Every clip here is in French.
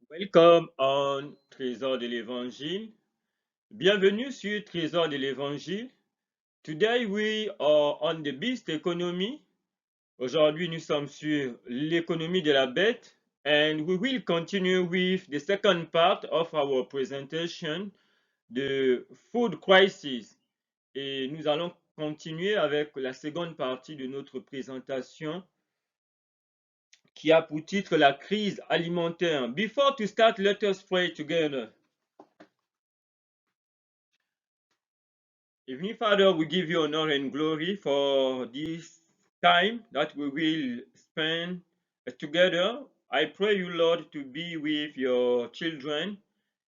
Welcome on Trésor de l'Évangile. Bienvenue sur Trésor de l'Évangile. Today we are on the beast economy. Aujourd'hui, nous sommes sur l'économie de la bête and we will continue with the second part of our presentation, the food crisis. Et nous allons continuer avec la seconde partie de notre présentation qui a pour titre la crise alimentaire. Before to start, let us pray together. Heavenly Father, we give you honor and glory for this time that we will spend together. I pray you, Lord, to be with your children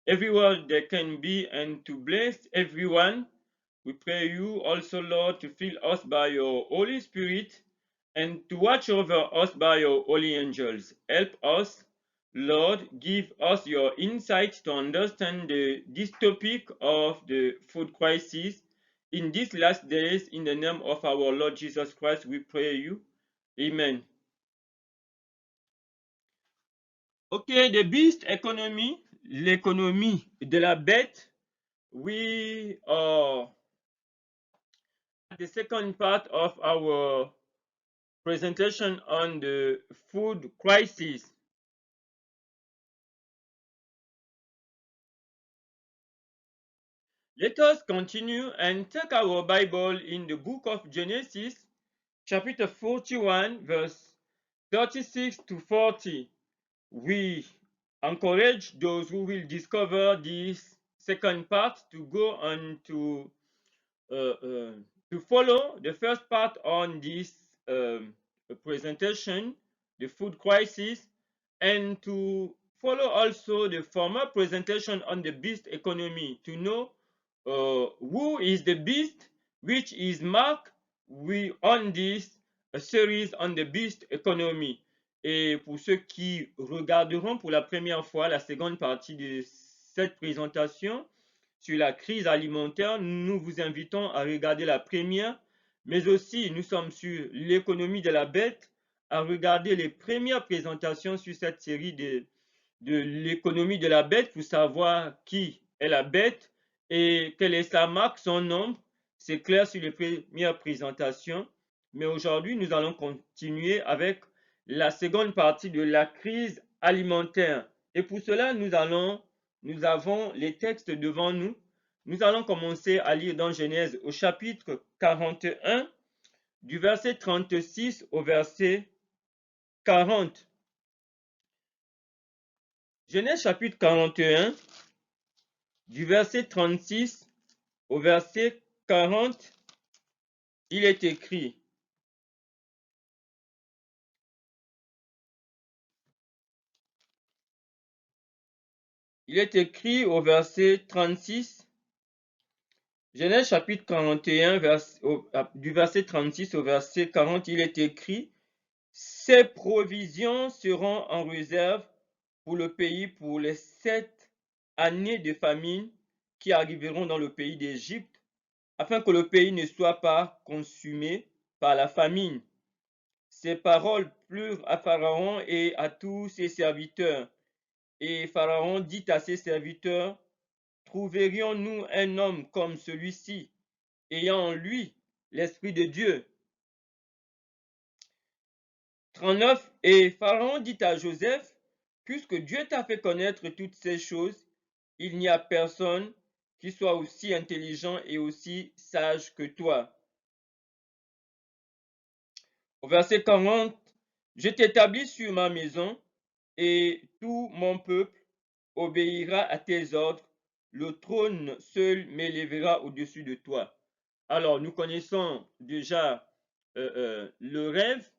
everywhere they can be and to bless everyone. We pray you also, Lord, to fill us by your Holy Spirit and to watch over us by your holy angels. Help us, Lord, give us your insight to understand this topic of the food crisis in these last days. In the name of our Lord Jesus Christ, we pray you. Amen. Okay, the beast economy, l'économie de la bête. We are at the second part of our presentation on the food crisis. Let us continue and take our Bible in the book of Genesis, chapter 41, verse 36 to 40. We encourage those who will discover this second part to go on to follow the first part on this presentation, the food crisis, and to follow also the former presentation on the beast economy to know who is the beast, which is Mark, we on this series on the beast economy. Et pour ceux qui regarderont pour la première fois la seconde partie de cette présentation sur la crise alimentaire, nous vous invitons à regarder la première, mais aussi nous sommes sur l'économie de la bête, à regarder les premières présentations sur cette série de l'économie de la bête pour savoir qui est la bête et quelle est sa marque, son nombre. C'est clair sur les premières présentations, mais aujourd'hui nous allons continuer avec la seconde partie de la crise alimentaire. Et pour cela, nous avons les textes devant nous. Nous allons commencer à lire dans Genèse au chapitre 41, du verset 36 au verset 40. Genèse chapitre 41, du verset 36 au verset 40, il est écrit: Il est écrit au verset 36, Genèse chapitre 41, du verset 36 au verset 40, il est écrit: Ces provisions seront en réserve pour le pays pour les 7 années de famine qui arriveront dans le pays d'Égypte, afin que le pays ne soit pas consumé par la famine. Ces paroles plurent à Pharaon et à tous ses serviteurs. Et Pharaon dit à ses serviteurs: Trouverions-nous un homme comme celui-ci, ayant en lui l'Esprit de Dieu? 39. Et Pharaon dit à Joseph: Puisque Dieu t'a fait connaître toutes ces choses, il n'y a personne qui soit aussi intelligent et aussi sage que toi. Au verset 40, je t'établis sur ma maison, et tout mon peuple obéira à tes ordres. Le trône seul m'élèvera au-dessus de toi. Alors, nous connaissons déjà le rêve,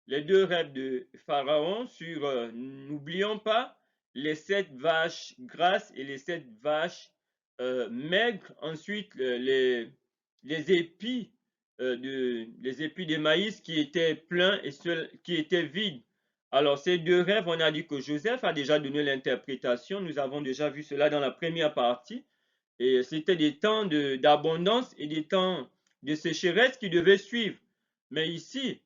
les deux rêves de Pharaon sur, n'oublions pas, les 7 vaches grasses et les 7 vaches maigres. Ensuite, les épis les épis de maïs qui étaient pleins et ceux qui étaient vides. Alors, ces deux rêves, on a dit que Joseph a déjà donné l'interprétation. Nous avons déjà vu cela dans la première partie. Et c'était des temps d'abondance et des temps de sécheresse qui devaient suivre. Mais ici,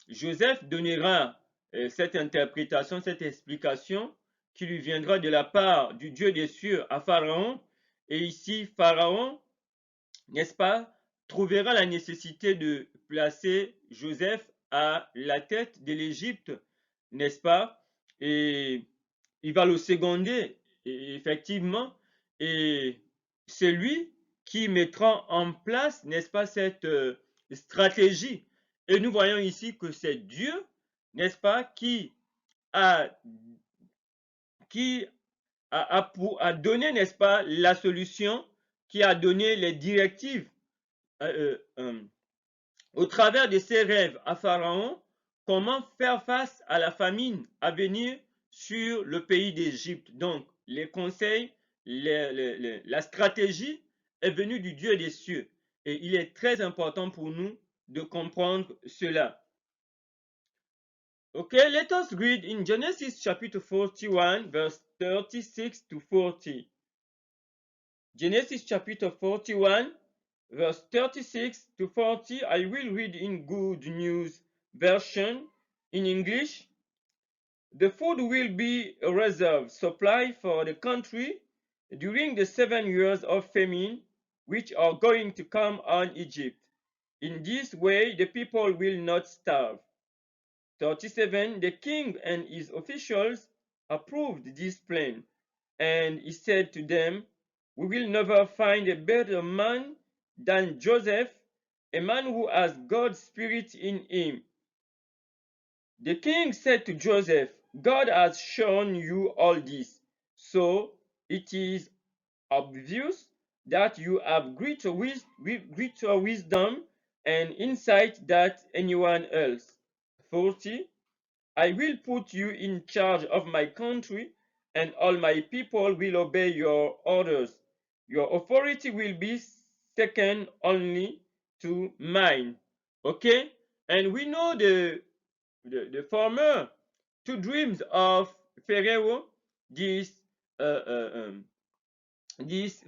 Joseph donnera cette interprétation, cette explication qui lui viendra de la part du Dieu des cieux à Pharaon. Et ici, Pharaon, n'est-ce pas, trouvera la nécessité de placer Joseph à la tête de l'Égypte, n'est-ce pas? Et il va le seconder, effectivement, et c'est lui qui mettra en place, n'est-ce pas, cette stratégie. Et nous voyons ici que c'est Dieu, n'est-ce pas, a, qui a donné, n'est-ce pas, la solution, qui a donné les directives au travers de ses rêves à Pharaon, comment faire face à la famine à venir sur le pays d'Égypte. Donc, les conseils, la stratégie est venue du Dieu des cieux. Et il est très important pour nous de comprendre cela. Okay, let us read in Genesis chapter 41, verse 36 to 40. Genesis chapter 41, verse 36 to 40, I will read in Good News Version in English. The food will be a reserve supply for the country during the 7 years of famine which are going to come on Egypt. In this way, the people will not starve. 37, the king and his officials approved this plan, and he said to them, "We will never find a better man than Joseph, a man who has God's spirit in him." The king said to Joseph, "God has shown you all this, so it is obvious that you have greater wisdom and insight than anyone else." 40, I will put you in charge of my country, and all my people will obey your orders. Your authority will be second only to mine. Okay? And we know the former two dreams of Pharaoh, these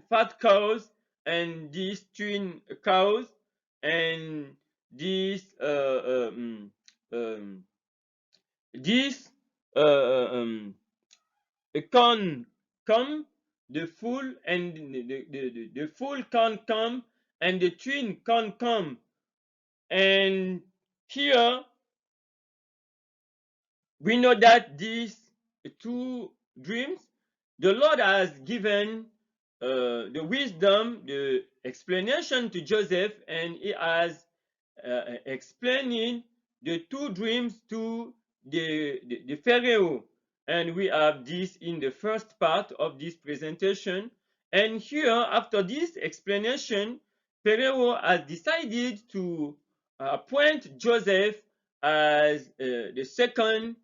fat cows and these twin cows and these this can come, the full and the full can come, and the twin can come. And here we know that these two dreams, the Lord has given the wisdom, the explanation to Joseph, and he has explaining the two dreams to the Pharaoh. And we have this in the first part of this presentation. And here, after this explanation, Pharaoh has decided to appoint Joseph as the second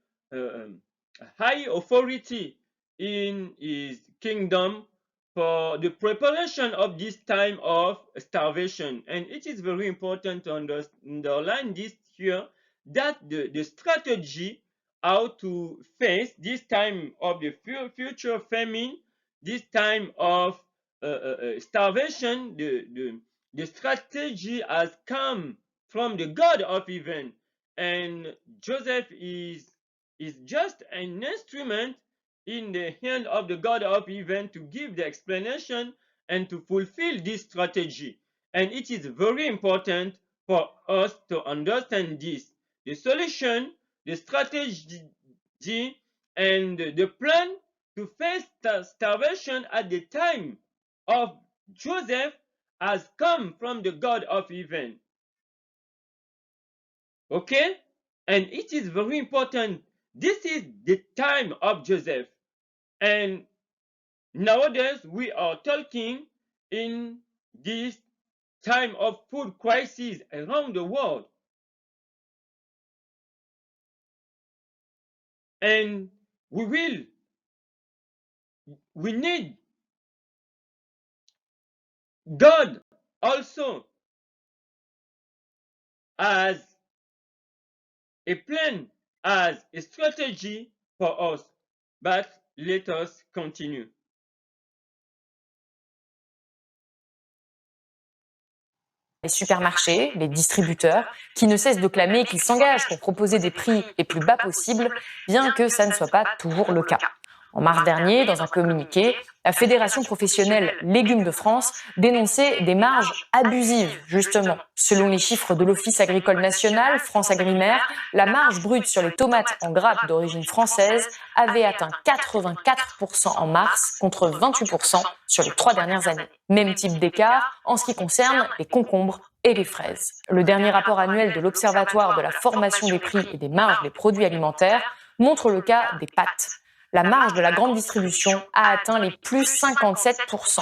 high authority in his kingdom for the preparation of this time of starvation. And it is very important to underline this here, that the strategy how to face this time of the future famine, this time of starvation, the strategy has come from the God of heaven. And Joseph is just an instrument in the hand of the God of heaven to give the explanation and to fulfill this strategy. And it is very important for us to understand this. The solution, the strategy, and the plan to face starvation at the time of Joseph has come from the God of heaven. Okay? And it is very important. This is the time of Joseph. And nowadays we are talking in this time of food crisis around the world. And we need God also as a plan, as a strategy for us. But let us continue. Les supermarchés, les distributeurs, qui ne cessent de clamer qu'ils s'engagent pour proposer des prix les plus bas possibles, bien que ça ne soit pas toujours le cas. En mars dernier, dans un communiqué, la Fédération professionnelle Légumes de France dénonçait des marges abusives, justement. Selon les chiffres de l'Office agricole national, France Agrimaire, la marge brute sur les tomates en grappe d'origine française avait atteint 84% en mars contre 28% sur les 3 dernières années. Même type d'écart en ce qui concerne les concombres et les fraises. Le dernier rapport annuel de l'Observatoire de la formation des prix et des marges des produits alimentaires montre le cas des pâtes. La marge de la grande distribution a atteint les plus 57%.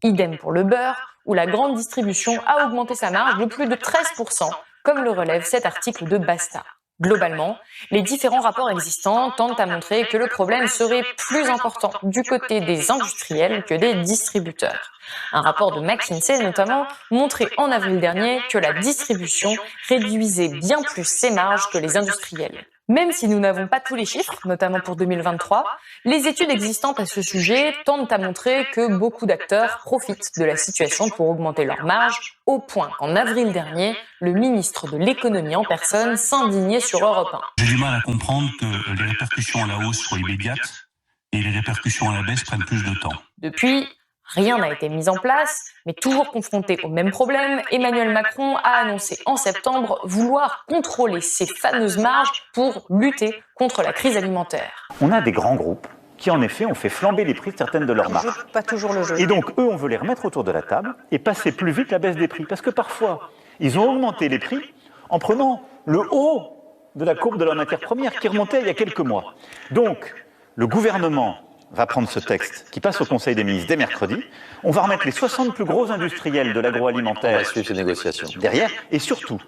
Idem pour le beurre, où la grande distribution a augmenté sa marge de plus de 13%, comme le relève cet article de Basta. Globalement, les différents rapports existants tendent à montrer que le problème serait plus important du côté des industriels que des distributeurs. Un rapport de McKinsey notamment montrait en avril dernier que la distribution réduisait bien plus ses marges que les industriels. Même si nous n'avons pas tous les chiffres, notamment pour 2023, les études existantes à ce sujet tendent à montrer que beaucoup d'acteurs profitent de la situation pour augmenter leurs marges, au point qu'en avril dernier, le ministre de l'économie en personne s'indignait sur Europe 1. J'ai du mal à comprendre que les répercussions à la hausse soient immédiates et les répercussions à la baisse prennent plus de temps. Depuis, rien n'a été mis en place, mais toujours confronté au même problème, Emmanuel Macron a annoncé en septembre vouloir contrôler ces fameuses marges pour lutter contre la crise alimentaire. On a des grands groupes qui, en effet, ont fait flamber les prix de certaines de leurs marges. Pas toujours le jeu. Et donc, eux, on veut les remettre autour de la table et passer plus vite la baisse des prix. Parce que parfois, ils ont augmenté les prix en prenant le haut de la courbe de la matière première qui remontait il y a quelques mois. Donc, le gouvernement va prendre ce texte qui passe au Conseil des ministres dès mercredi. On va remettre les 60 plus gros industriels de l'agroalimentaire suivre ces négociations derrière. Et surtout,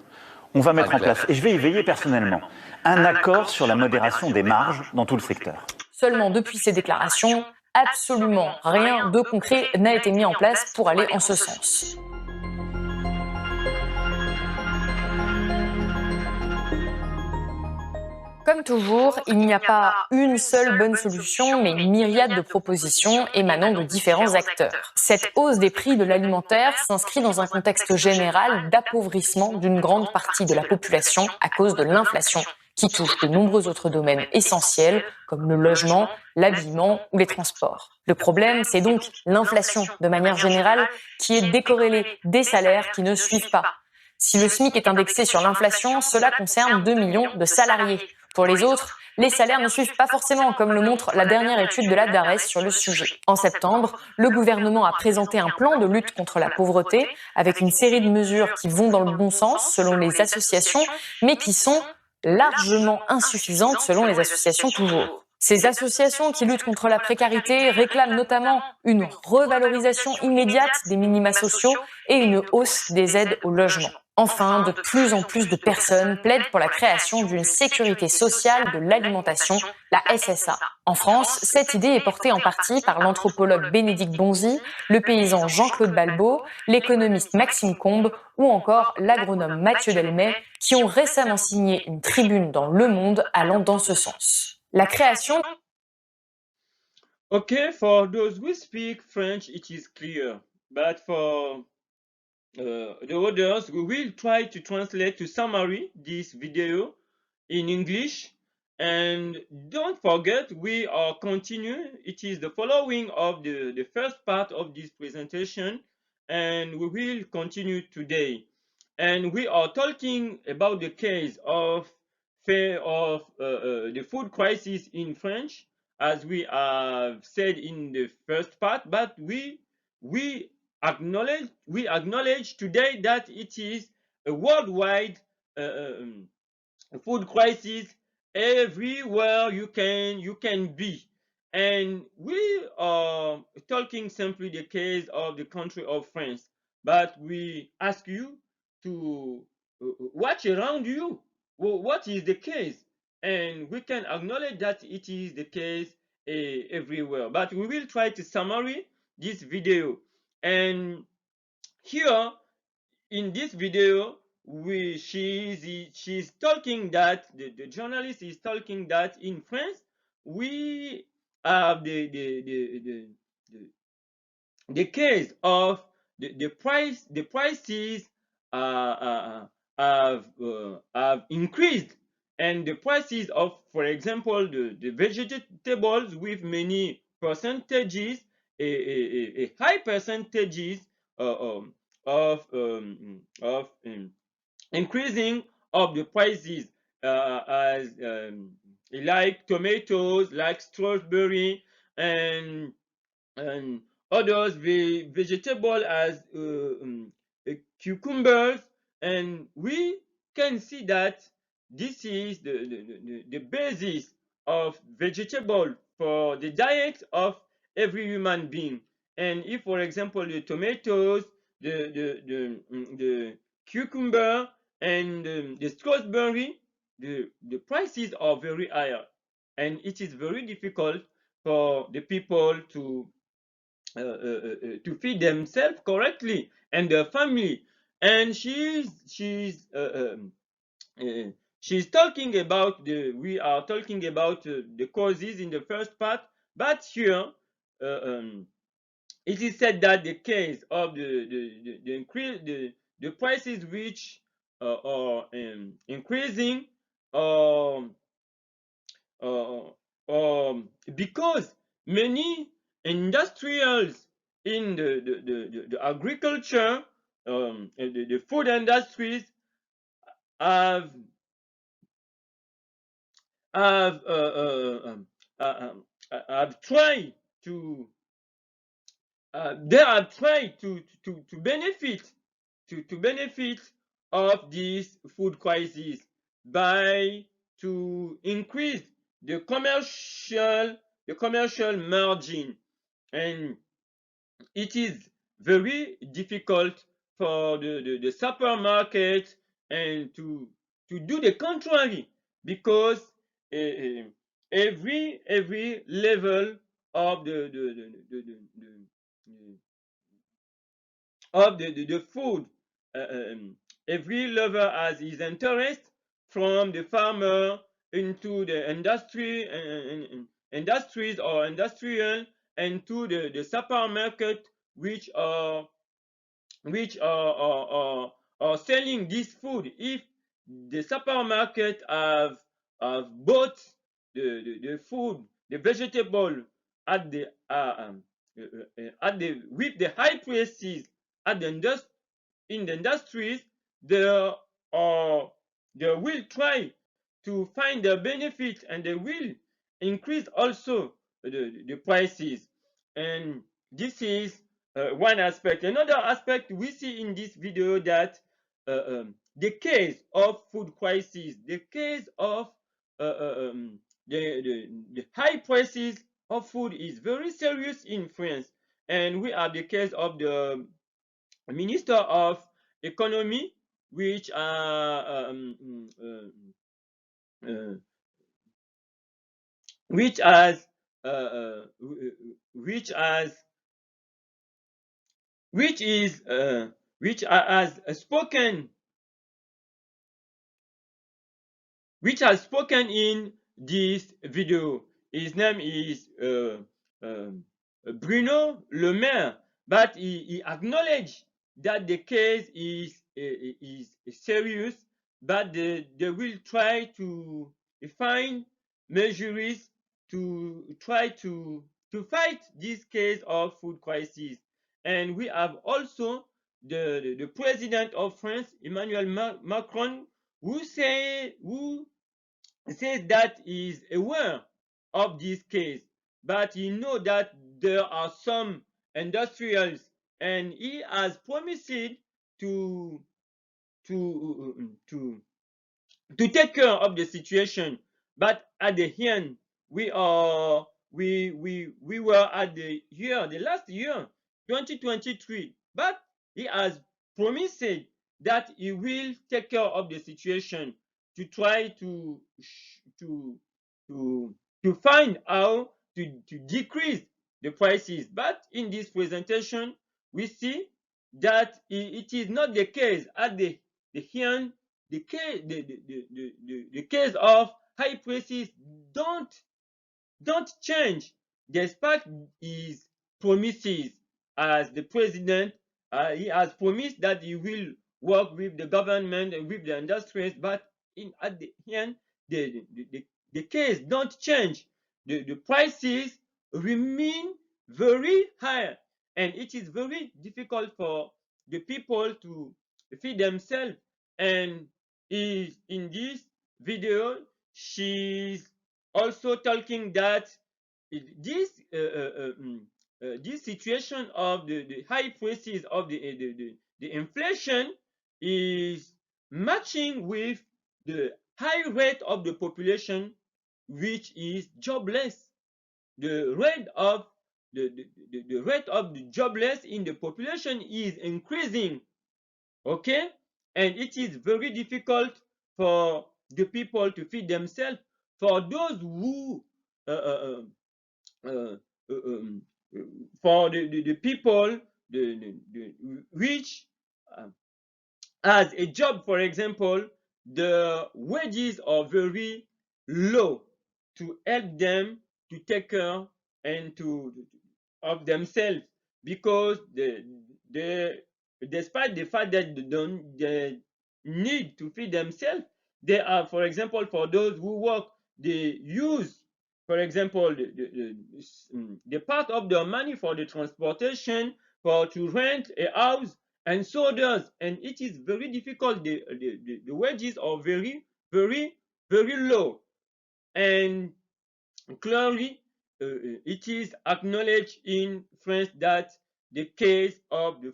on va mettre en place, et je vais y veiller personnellement, un accord sur la modération des marges dans tout le secteur. Seulement depuis ces déclarations, absolument rien de concret n'a été mis en place pour aller en ce sens. Comme toujours, il n'y a pas une seule bonne solution, mais une myriade de propositions émanant de différents acteurs. Cette hausse des prix de l'alimentaire s'inscrit dans un contexte général d'appauvrissement d'une grande partie de la population à cause de l'inflation, qui touche de nombreux autres domaines essentiels, comme le logement, l'habillement ou les transports. Le problème, c'est donc l'inflation, de manière générale, qui est décorrélée des salaires qui ne suivent pas. Si le SMIC est indexé sur l'inflation, cela concerne 2 millions de salariés. Pour les autres, les salaires ne suivent pas forcément, comme le montre la dernière étude de la DARES sur le sujet. En septembre, le gouvernement a présenté un plan de lutte contre la pauvreté avec une série de mesures qui vont dans le bon sens selon les associations, mais qui sont largement insuffisantes selon les associations toujours. Ces associations qui luttent contre la précarité réclament notamment une revalorisation immédiate des minima sociaux et une hausse des aides au logement. Enfin, de plus en plus de personnes plaident pour la création d'une sécurité sociale de l'alimentation, la SSA. En France, cette idée est portée en partie par l'anthropologue Bénédicte Bonzi, le paysan Jean-Claude Balbot, l'économiste Maxime Combes ou encore l'agronome Mathieu Delmet, qui ont récemment signé une tribune dans Le Monde allant dans ce sens. La création... Okay, for those who speak French, it is clear. But for the others, we will try to translate to summary this video in English. And don't forget, we are continuing. It is the following of the first part of this presentation, and we will continue today. And we are talking about the case of the food crisis in France, as we have said in the first part, but we acknowledge today that it is a worldwide food crisis everywhere you can be. And we are talking simply the case of the country of France, but we ask you to watch around you. Well, what is the case? And we can acknowledge that it is the case everywhere, but we will try to summary this video. And here in this video, she's talking that the journalist is talking that in France we have the case of the prices have increased and the prices of, for example, the vegetables with many percentages, a high percentages of increasing of the prices, as like tomatoes, like strawberry, and and others vegetable as cucumbers, and we can see that this is the basis of vegetable for the diet of every human being. And if, for example, the tomatoes, the cucumber, and the strawberry, the prices are very higher, and it is very difficult for the people to feed themselves correctly and their family. And she's talking about we are talking about the causes in the first part, but here it is said that the case of the increase the prices which are increasing, um, uh, because many industrials in the agriculture, and the food industries have have have tried to they have tried to benefit to benefit of this food crisis by to increase the commercial margin. And it is very difficult for the supermarket and to do the contrary, because every level of the food, uh, um, every level has his interest, from the farmer into the industries or industrial, and to the supermarket, which are are selling this food. If the supermarket have bought the food, the vegetable at the with the high prices at the in the industries, they are they will try to find the benefit, and they will increase also the prices. And this is one aspect. Another aspect we see in this video, that the case of food crisis, the case of the high prices of food is very serious in France. And we have the case of the Minister of Economy, which which has which has which is which has spoken in this video. His name is Bruno Le Maire, but he acknowledged that the case is serious, but they will try to find measures to try to fight this case of food crisis. And we have also the president of France, Emmanuel Macron, who says that he is aware of this case, but he knows that there are some industrials, and he has promised to to take care of the situation. But at the end, we were at the last year, 2023, but he has promised that he will take care of the situation, to try to find how to decrease the prices. But in this presentation, we see that it is not the case. At the end, the case of high prices don't change, despite his promises as the president. He has promised that he will work with the government and with the industries, but at the end, the case don't change. The prices remain very high, and it is very difficult for the people to feed themselves. And in this video, she's also talking that this this situation of the high prices of the inflation is matching with the high rate of the population which is jobless. The rate of the rate of the jobless in the population is increasing. Okay, and it is very difficult for the people to feed themselves. For those who for the people which has a job, for example, the wages are very low to help them to take care and of themselves, because despite the fact that they need to feed themselves, they are, for example, for those who work, they use, for example, the part of their money for the transportation, for to rent a house, and so does. And it is very difficult. The wages are very, very, very low. And clearly, it is acknowledged in France that the case of the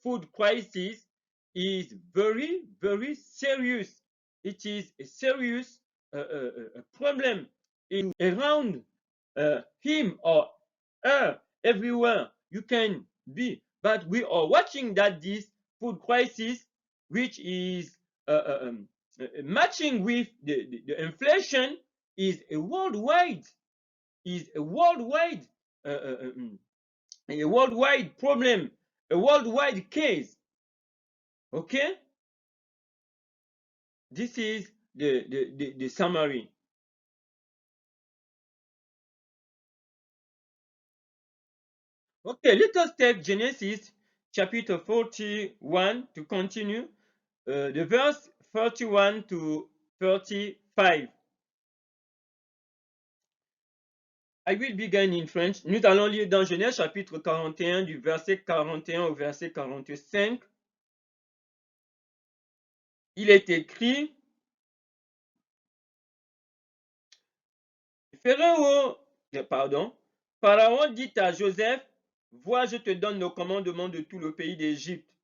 food crisis is very, very serious. It is a serious problem around him or her, everywhere you can be. But we are watching that this food crisis, which is matching with the inflation, is a worldwide problem, a worldwide case. Okay, this is the summary. Okay, let us take Genesis chapter 41 to continue, the verse 31 to 35. I will begin in French. Nous allons lire dans Genèse chapitre 41 du verset 41 au verset 45. Il est écrit: Pharaon dit à Joseph: vois, je te donne le commandement de tout le pays d'Égypte.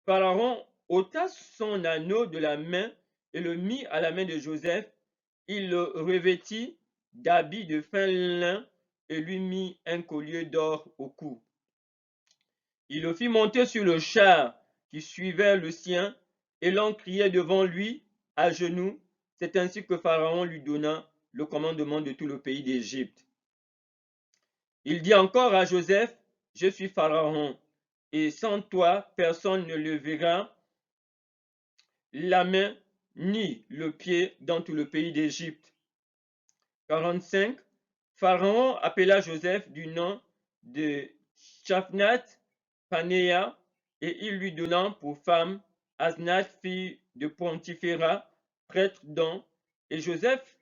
Pharaon ôta son anneau de la main et le mit à la main de Joseph. Il le revêtit d'habits de fin lin et lui mit un collier d'or au cou. Il le fit monter sur le char qui suivait le sien, et l'on criait devant lui à genoux. C'est ainsi que Pharaon lui donna le commandement de tout le pays d'Égypte. Il dit encore à Joseph: je suis Pharaon, et sans toi, personne ne lèvera la main ni le pied dans tout le pays d'Égypte. 45. Pharaon appela Joseph du nom de Tchaphnath Panéa, et il lui donna pour femme Asnath, fille de Pontiféra, prêtre d'On, et Joseph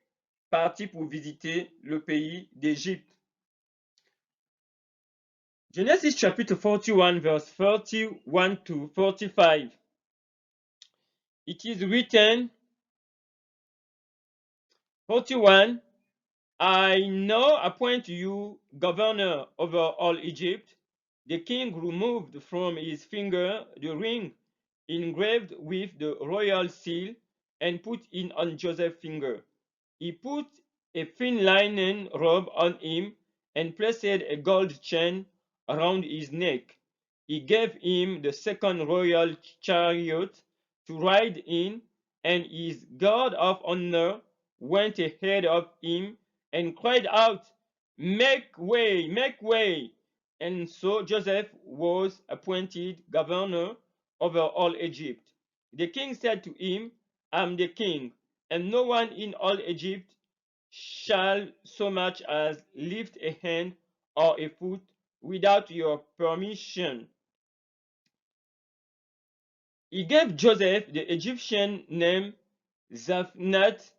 partit pour visiter le pays d'Égypte. Genesis chapitre 41, verse 31 to 45. It is written, 41, I now appoint you governor over all Egypt. The king removed from his finger the ring engraved with the royal seal and put it on Joseph's finger. He put a thin linen robe on him and placed a gold chain around his neck. He gave him the second royal chariot to ride in, and his guard of honor went ahead of him and cried out, make way, make way. And so Joseph was appointed governor over all Egypt. The king said to him, I am the king, and no one in all Egypt shall so much as lift a hand or a foot without your permission. He gave Joseph the Egyptian name Zaphnath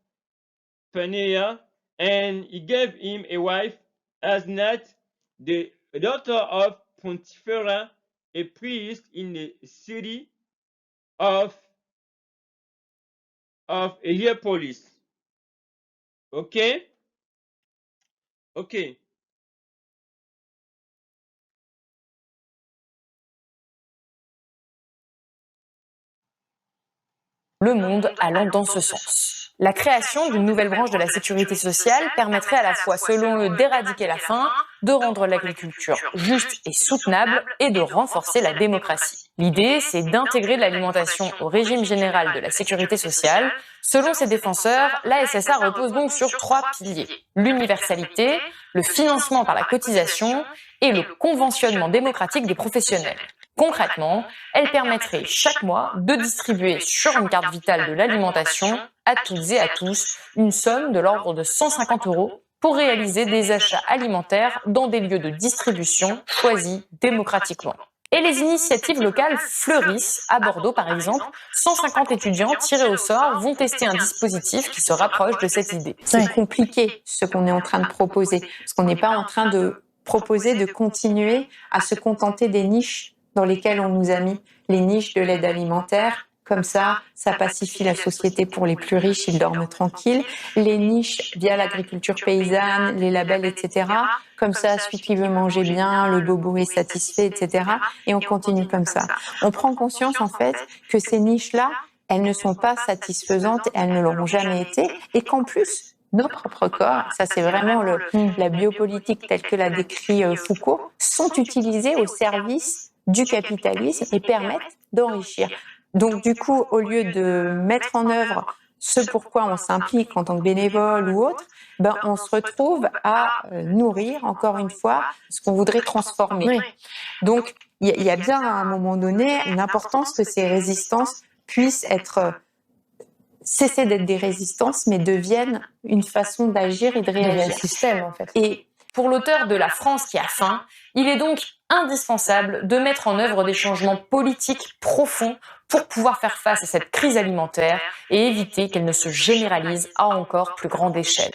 Phaneah, and he gave him a wife, Asnath, the daughter of Potiphera, a priest in the city of Heliopolis. Okay? Okay. Le monde allant dans ce sens. La création d'une nouvelle branche de la sécurité sociale permettrait à la fois, selon eux, d'éradiquer la faim, de rendre l'agriculture juste et soutenable et de renforcer la démocratie. L'idée, c'est d'intégrer l'alimentation au régime général de la sécurité sociale. Selon ses défenseurs, la SSA repose donc sur 3 piliers: l'universalité, le financement par la cotisation et le conventionnement démocratique des professionnels. Concrètement, elle permettrait chaque mois de distribuer sur une carte vitale de l'alimentation à toutes et à tous une somme de l'ordre de 150 € pour réaliser des achats alimentaires dans des lieux de distribution choisis démocratiquement. Et les initiatives locales fleurissent. À Bordeaux, par exemple, 150 étudiants tirés au sort vont tester un dispositif qui se rapproche de cette idée. C'est compliqué ce qu'on est en train de proposer, parce qu'on n'est pas en train de proposer de continuer à se contenter des niches dans lesquelles on nous a mis, les niches de l'aide alimentaire. Comme ça pacifie la société pour les plus riches, ils dorment tranquilles. Les niches via l'agriculture paysanne, les labels, etc. Comme ça, celui qui veut manger bien, le bobo est satisfait, etc. Et on continue comme ça. On prend conscience, en fait, que ces niches-là, elles ne sont pas satisfaisantes, elles ne l'auront jamais été, et qu'en plus, nos propres corps, ça c'est vraiment la biopolitique telle que l'a décrit Foucault, sont utilisés au service du capitalisme et permettent d'enrichir. Donc du coup, au lieu de mettre en œuvre ce pourquoi on s'implique en tant que bénévole ou autre, on se retrouve à nourrir, encore une fois, ce qu'on voudrait transformer. Oui. Donc il y a bien à un moment donné une importance que ces résistances puissent cesser d'être des résistances, mais deviennent une façon d'agir et de réagir. Un système, en fait. Et pour l'auteur de La France qui a faim, il est donc indispensable de mettre en œuvre des changements politiques profonds pour pouvoir faire face à cette crise alimentaire et éviter qu'elle ne se généralise à encore plus grande échelle.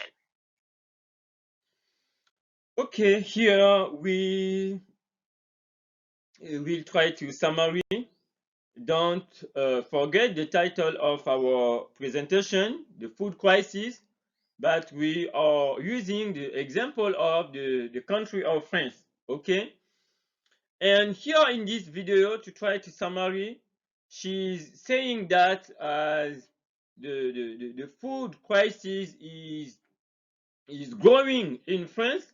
Okay, here we will try to summary. Don't forget the title of our presentation, The Food Crisis, but we are using the example of the country of France, okay? And here in this video, to try to summary, she's saying that as the food crisis is growing in France.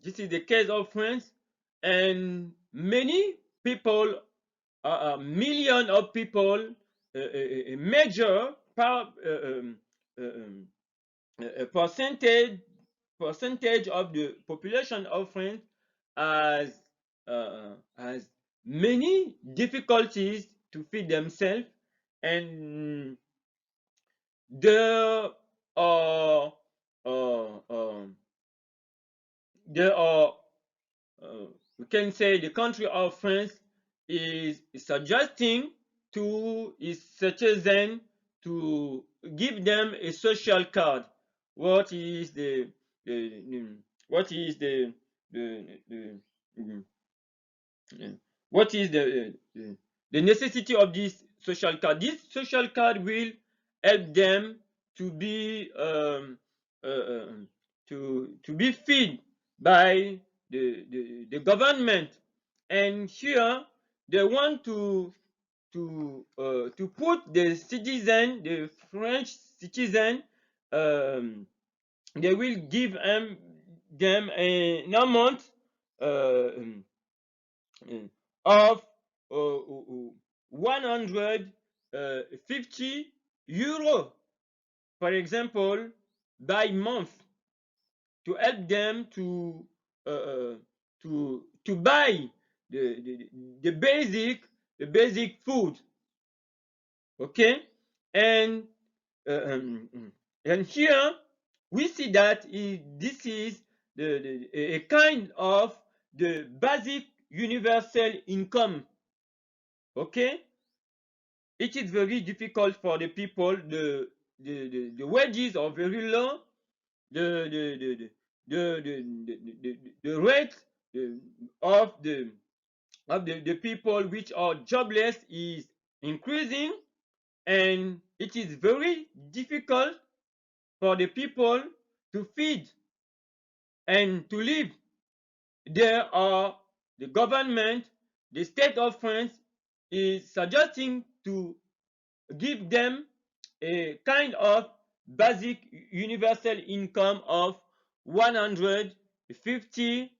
This is the case of France, and many people, million of people, a major percentage of the population of France has many difficulties to feed themselves, and there are we can say the country of France is suggesting to its citizens to give them a social card. What is the necessity of this social card? This social card will help them to be fed by the government, and here they want to put the citizen, the French citizen, they will give them an amount of 150 euro, for example, by month, to help them to buy the basic food, okay? And here we see that this is a kind of the basic universal income, okay? It is very difficult for the people, the the wages are very low, the rate of the people which are jobless is increasing, and it is very difficult for the people to feed and to live. There are the government, the state of France is suggesting to give them a kind of basic universal income of 150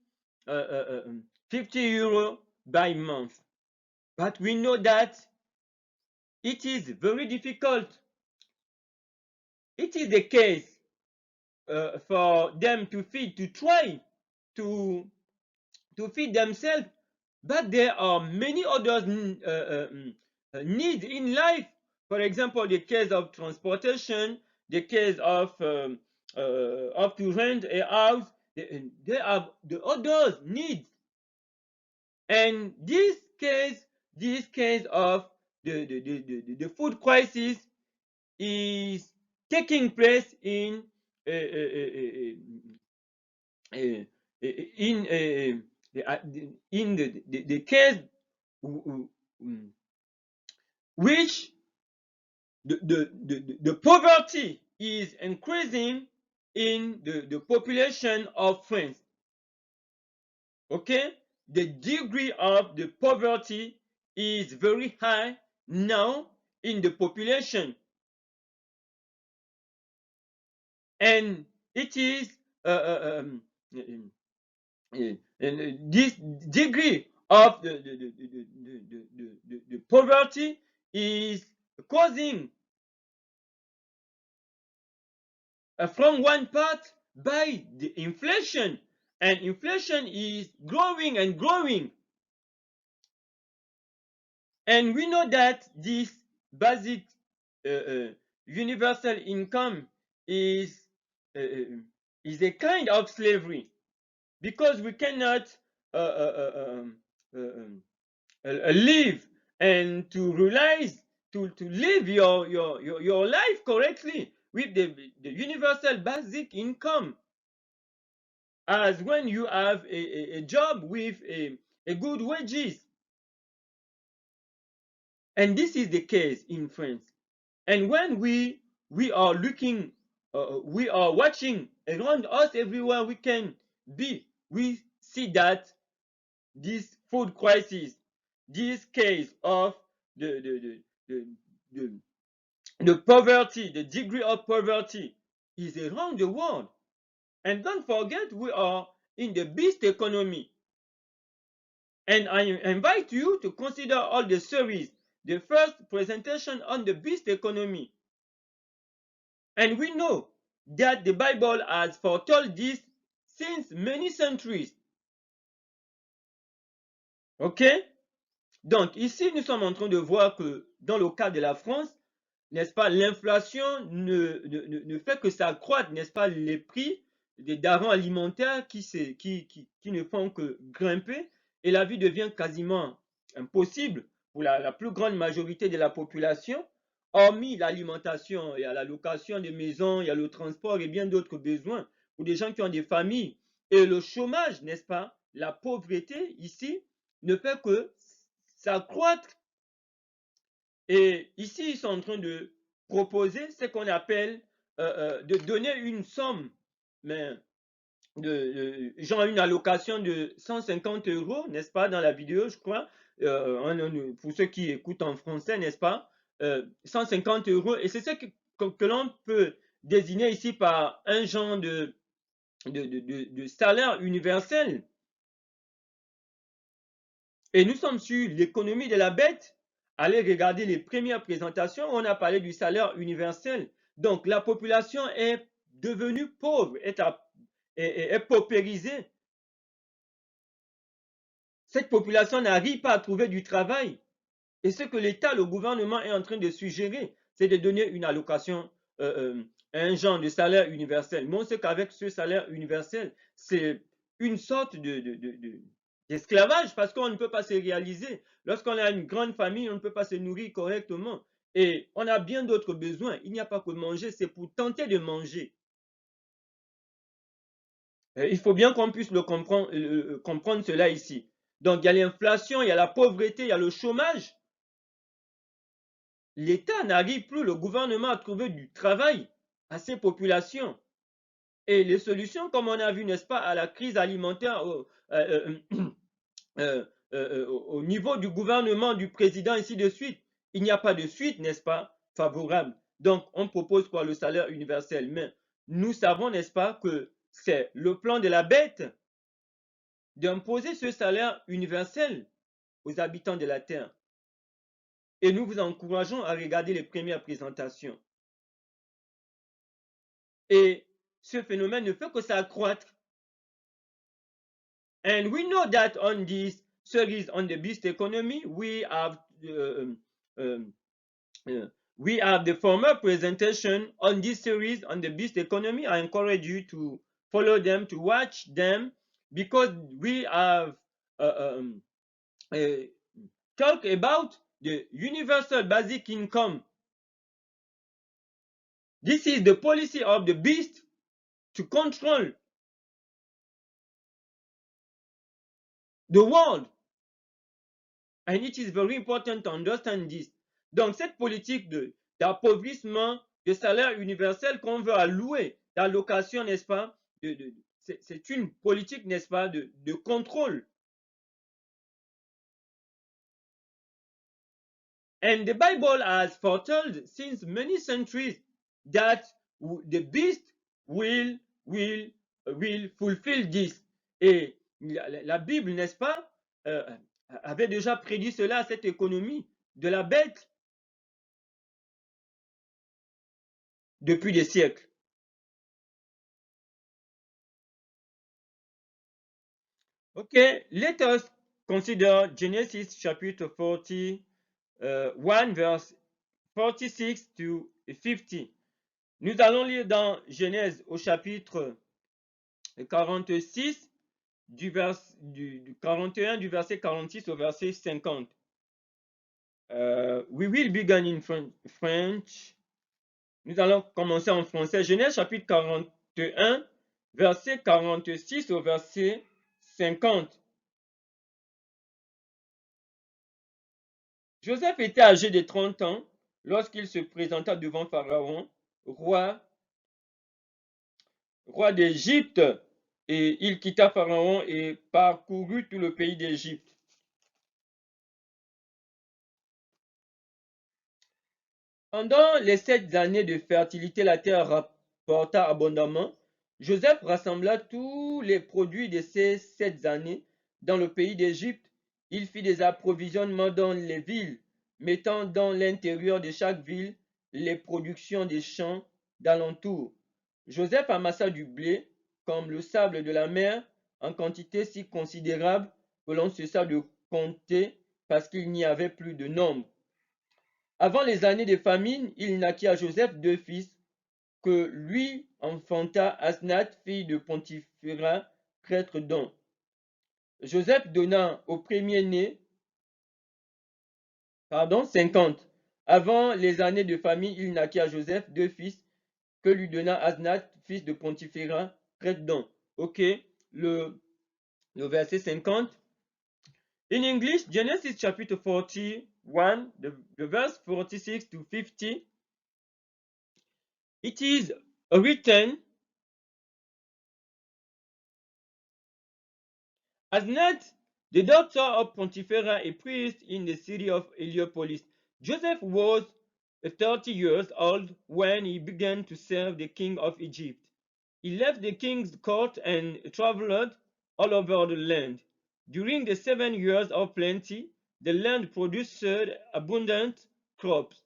€50 by month. But we know that it is very difficult. It is the case for them to try to feed themselves, but there are many other needs in life. For example, the case of transportation, the case of to rent a house, there are the others needs. And this case of the food crisis is taking place in the case which the poverty is increasing in the population of France. Okay, the degree of the poverty is very high now in the population, and it is this degree of the poverty is causing from one part by the inflation, and inflation is growing and growing. And we know that this basic universal income is a kind of slavery, because we cannot live and to realize to live your life correctly with the universal basic income, as when you have a job with a good wages. And this is the case in France. And when we are looking, we are watching around us everywhere we can be, we see that this food crisis, this case of the poverty, the degree of poverty is around the world. And don't forget, we are in the beast economy. And I invite you to consider all the series, the first presentation on the beast economy. And we know that the Bible has foretold this since many centuries. OK? Donc ici, nous sommes en train de voir que dans le cas de la France, n'est-ce pas, l'inflation ne fait que s'accroître, n'est-ce pas, les prix des denrées alimentaires qui ne font que grimper, et la vie devient quasiment impossible pour la plus grande majorité de la population. Hormis l'alimentation, il y a la location des maisons, il y a le transport et bien d'autres besoins pour des gens qui ont des familles. Et le chômage, n'est-ce pas, la pauvreté ici ne fait que s'accroître. Et ici, ils sont en train de proposer ce qu'on appelle de donner une somme, mais genre une allocation de 150 €, n'est-ce pas, dans la vidéo, je crois, pour ceux qui écoutent en français, n'est-ce pas, 150 €, et c'est ce que l'on peut désigner ici par un genre de salaire universel. Et nous sommes sur l'économie de la bête. Allez regarder les premières présentations, on a parlé du salaire universel. Donc, la population est devenue pauvre, est paupérisée. Cette population n'arrive pas à trouver du travail. Et ce que l'État, le gouvernement est en train de suggérer, c'est de donner une allocation, un genre de salaire universel. Mais on sait qu'avec ce salaire universel, c'est une sorte d'esclavage, parce qu'on ne peut pas se réaliser. Lorsqu'on a une grande famille, on ne peut pas se nourrir correctement. Et on a bien d'autres besoins. Il n'y a pas que manger, c'est pour tenter de manger. Il faut bien qu'on puisse comprendre cela ici. Donc, il y a l'inflation, il y a la pauvreté, il y a le chômage. L'État n'arrive plus, le gouvernement à trouver du travail à ces populations. Et les solutions, comme on a vu, n'est-ce pas, à la crise alimentaire au niveau du gouvernement, du président, ainsi de suite, il n'y a pas de suite, n'est-ce pas, favorable. Donc, on propose quoi? Le salaire universel. Mais nous savons, n'est-ce pas, que c'est le plan de la bête d'imposer ce salaire universel aux habitants de la Terre. Et nous vous encourageons à regarder les premières présentations. Et ce phénomène ne fait que s'accroître. And we know that on this series on the beast economy, we have the former presentation on this series on the beast economy. I encourage you to follow them, to watch them, because we have talked about the universal basic income. This is the policy of the beast to control the world. And it is very important to understand this. Donc, cette politique d'appauvrissement de salaire universel qu'on veut allouer, d'allocation, n'est-ce pas, c'est une politique, n'est-ce pas, de contrôle. And the Bible has foretold since many centuries that the beast will fulfill this. Et la Bible, n'est-ce pas, avait déjà prédit cela, cette économie de la bête, depuis des siècles. Okay, let us consider Genesis chapter 41, verse 46 to 50. Nous allons lire dans Genèse au chapitre 46, du 41, du verset 46 au verset 50. We will begin in French. Nous allons commencer en français. Genèse chapitre 41, verset 46 au verset 50. Joseph était âgé de 30 ans lorsqu'il se présenta devant Pharaon, roi d'Égypte, et il quitta Pharaon et parcourut tout le pays d'Égypte. Pendant les 7 années de fertilité, la terre rapporta abondamment. Joseph rassembla tous les produits de ces 7 années dans le pays d'Égypte. Il fit des approvisionnements dans les villes, mettant dans l'intérieur de chaque ville les productions des champs d'alentour. Joseph amassa du blé, comme le sable de la mer, en quantité si considérable que l'on cessa de compter parce qu'il n'y avait plus de nombre. Avant les années de famine, il naquit à Joseph 2 fils, que lui enfanta Asnath, fille de Pontifera, prêtre d'On. Joseph donna au premier-né, 50. Avant les années de famine, il naquit à Joseph 2 fils, que lui donna Asnath, fils de Pontifera, prêtre d'On. Ok, le verset 50. In English, Genesis chapter 41, the verse 46 to 50, it is written, Asnath, the daughter of Pontifera, a priest in the city of Heliopolis. Joseph was 30 years old when he began to serve the king of Egypt. He left the king's court and traveled all over the land. During the 7 years of plenty, the land produced abundant crops,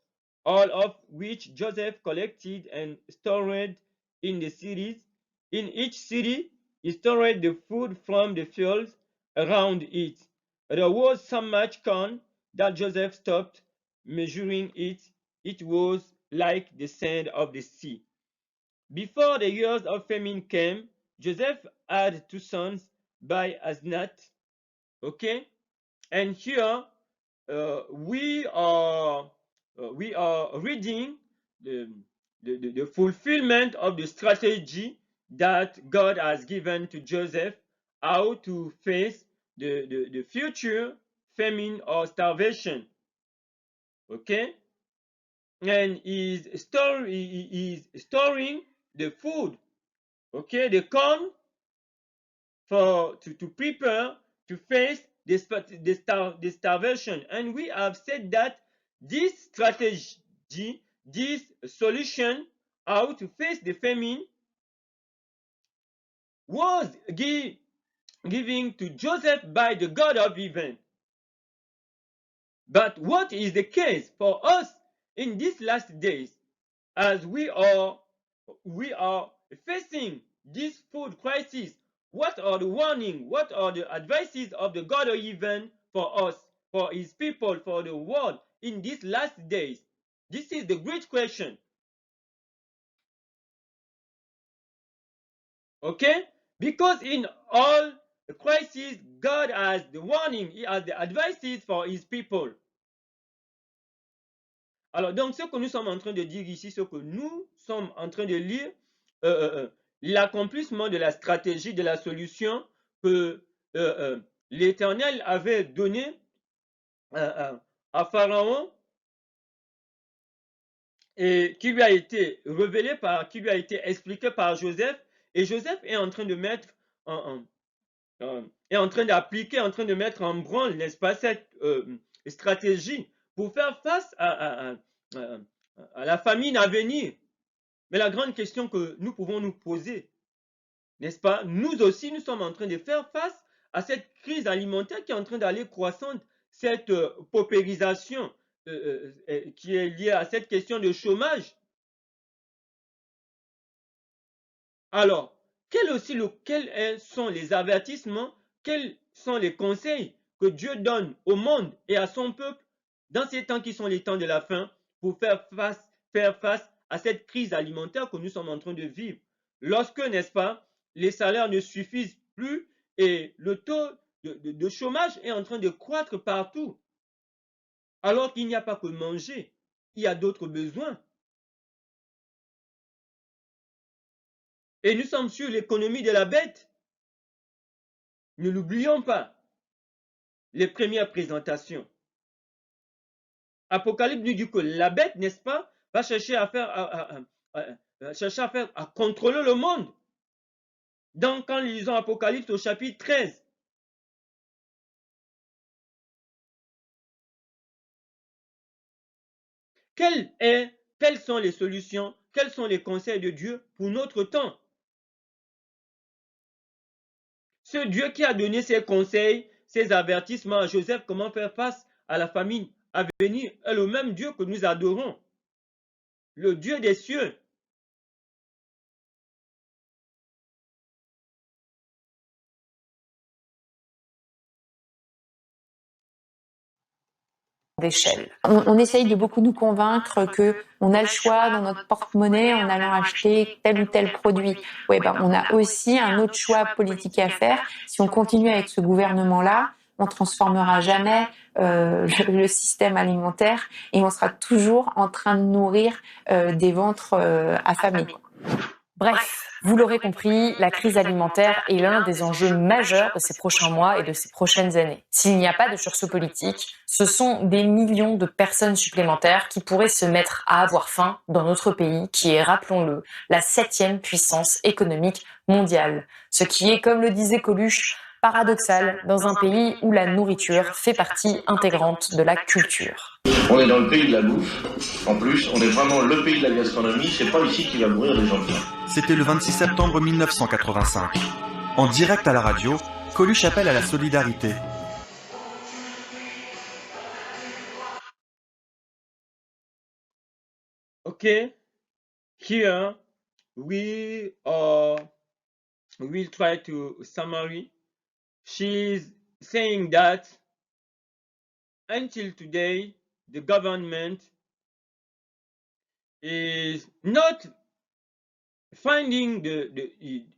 all of which Joseph collected and stored in the cities. In each city, he stored the food from the fields around it. There was so much corn that Joseph stopped measuring it. It was like the sand of the sea. Before the years of famine came, Joseph had 2 sons by Asnath. Okay, and here we are we are reading the fulfillment of the strategy that God has given to Joseph, how to face the future famine or starvation. Okay? And he's storing the food, okay, the corn to prepare to face the starvation. And we have said that this strategy, this solution how to face the famine was given to Joseph by the God of heaven. But what is the case for us in these last days, as we are facing this food crisis? What are the warnings? What are the advices of the God of heaven for us, for his people, for the world in these last days? This is the great question. Okay? Because in all the crises, God has the warning, he has the advices for his people. Alors, donc, ce que nous sommes en train de dire ici, ce que nous sommes en train de lire, l'accomplissement de la stratégie, de la solution que l'Éternel avait donnée à Pharaon et qui lui a été révélé qui lui a été expliqué par Joseph. Et Joseph est en train de mettre est en train d'appliquer, en train de mettre en branle, n'est-ce pas, cette stratégie pour faire face à la famine à venir. Mais la grande question que nous pouvons nous poser, n'est-ce pas, nous aussi, nous sommes en train de faire face à cette crise alimentaire qui est en train d'aller croissante, cette paupérisation qui est liée à cette question de chômage. Alors, quels sont les avertissements, quels sont les conseils que Dieu donne au monde et à son peuple dans ces temps qui sont les temps de la fin pour faire face à cette crise alimentaire que nous sommes en train de vivre? Lorsque, n'est-ce pas, les salaires ne suffisent plus et le taux de chômage est en train de croître partout, alors qu'il n'y a pas que manger, il y a d'autres besoins. Et nous sommes sur l'économie de la bête. Ne l'oublions pas. Les premières présentations. Apocalypse nous dit que la bête, n'est-ce pas, va chercher à contrôler le monde. Donc, quand nous lisons Apocalypse au chapitre 13, quelles sont les solutions, quels sont les conseils de Dieu pour notre temps? Ce Dieu qui a donné ses conseils, ses avertissements à Joseph, comment faire face à la famine à venir, est le même Dieu que nous adorons, le Dieu des cieux. D'échelle. On essaye de beaucoup nous convaincre que on a le choix dans notre porte-monnaie en allant acheter tel ou tel produit. Ouais, ben, on a aussi un autre choix politique à faire. Si on continue avec ce gouvernement-là, on transformera jamais le système alimentaire et on sera toujours en train de nourrir des ventres affamés. Bref, vous l'aurez compris, la crise alimentaire est l'un des enjeux majeurs de ces prochains mois et de ces prochaines années. S'il n'y a pas de sursaut politique, ce sont des millions de personnes supplémentaires qui pourraient se mettre à avoir faim dans notre pays, qui est, rappelons-le, la 7e puissance économique mondiale. Ce qui est, comme le disait Coluche, paradoxal dans un pays où la nourriture fait partie intégrante de la culture. On est dans le pays de la bouffe. En plus, on est vraiment le pays de la gastronomie. C'est pas ici qu'il va mourir les gens de faim. C'était le 26 septembre 1985. En direct à la radio, Coluche appelle à la solidarité. Okay, here we'll try to summary. She's saying that until today, the government is not finding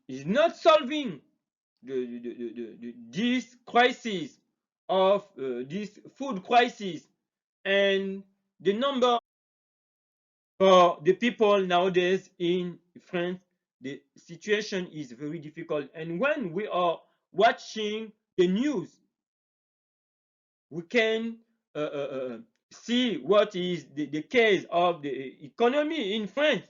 is not solving this crisis of this food crisis, and the number For the people nowadays in France, the situation is very difficult. And when we are watching the news, we can see what is the case of the economy in France.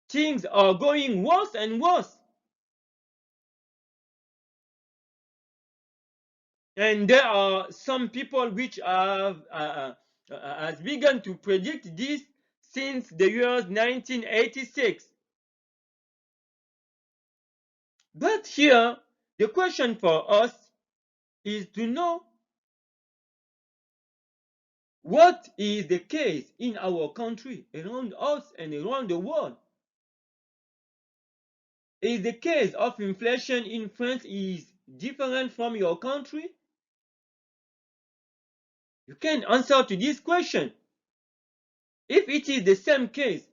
Things are going worse and worse. And there are some people which have has begun to predict this since the year 1986. But here, the question for us is to know what is the case in our country, around us and around the world. Is the case of inflation in France is different from your country? You can answer to this question. If it is the same case,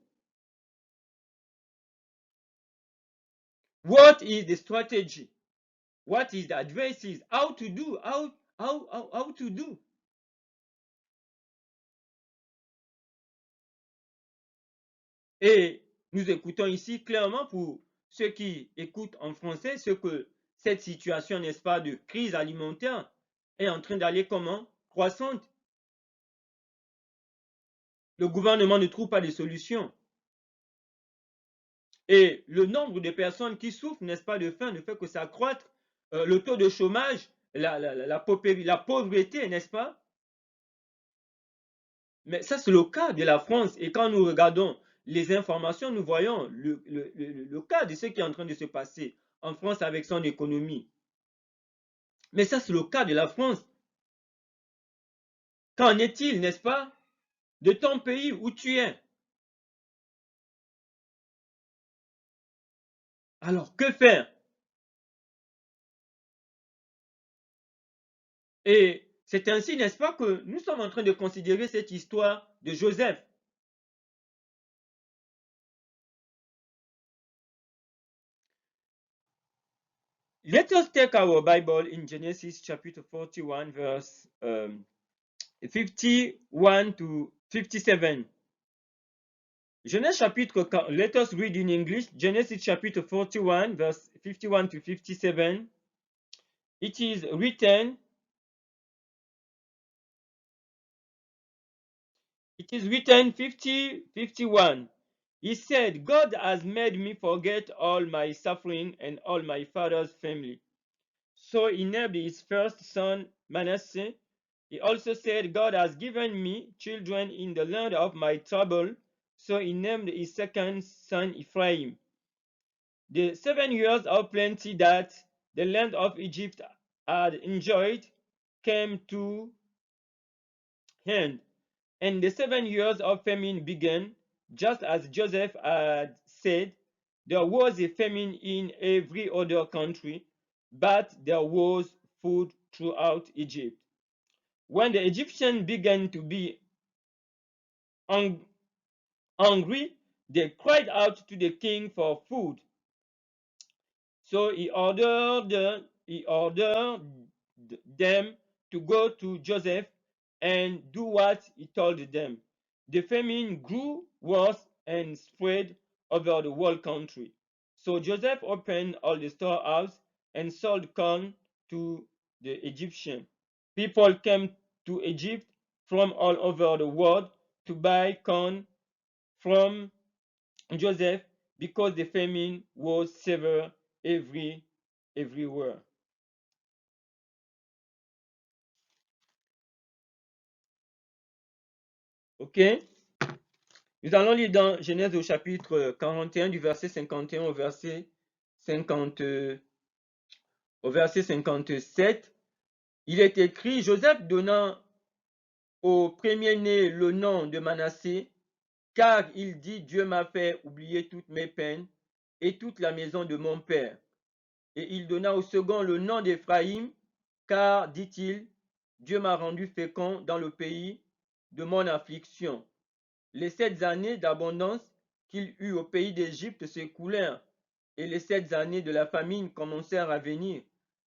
what is the strategy? What is the advices? How to do? How to do? Et nous écoutons ici clairement pour ceux qui écoutent en français ce que cette situation, n'est-ce pas, de crise alimentaire est en train d'aller comment? Croissante. Le gouvernement ne trouve pas de solution. Et le nombre de personnes qui souffrent, n'est-ce pas, de faim ne fait que s'accroître. Le taux de chômage, la pauvreté, n'est-ce pas? Mais ça, c'est le cas de la France. Et quand nous regardons les informations, nous voyons le cas de ce qui est en train de se passer en France avec son économie. Mais ça, c'est le cas de la France. Qu'en est-il, n'est-ce pas, de ton pays où tu es? Alors, que faire? Et c'est ainsi, n'est-ce pas, que nous sommes en train de considérer cette histoire de Joseph. Let us take our Bible in Genesis chapter 41, verse 51 to 57. Genèse chapitre 40, let us read in English, Genesis chapter 41, verse 51 to 57. It is written, it is written 51. He said, God has made me forget all my suffering and all my father's family. So he named his first son Manasseh. He also said, God has given me children in the land of my trouble. So he named his second son Ephraim. The 7 years of plenty that the land of Egypt had enjoyed came to end, and the 7 years of famine began, just as Joseph had said. There was a famine in every other country, but there was food throughout Egypt. When the Egyptians began to be hungry, they cried out to the king for food. So he ordered them to go to Joseph and do what he told them. The famine grew worse and spread over the whole country. So Joseph opened all the storehouses and sold corn to the Egyptians. People came to Egypt from all over the world to buy corn from Joseph because the famine was severe everywhere. Ok? Nous allons lire dans Genèse au chapitre 41 du verset 51 au verset 57. Il est écrit, Joseph donnant au premier-né le nom de Manassé, car il dit, Dieu m'a fait oublier toutes mes peines et toute la maison de mon père. Et il donna au second le nom d'Éphraïm, car, dit-il, Dieu m'a rendu fécond dans le pays de mon affliction. Les 7 années d'abondance qu'il eut au pays d'Égypte s'écoulèrent, et les 7 années de la famine commencèrent à venir,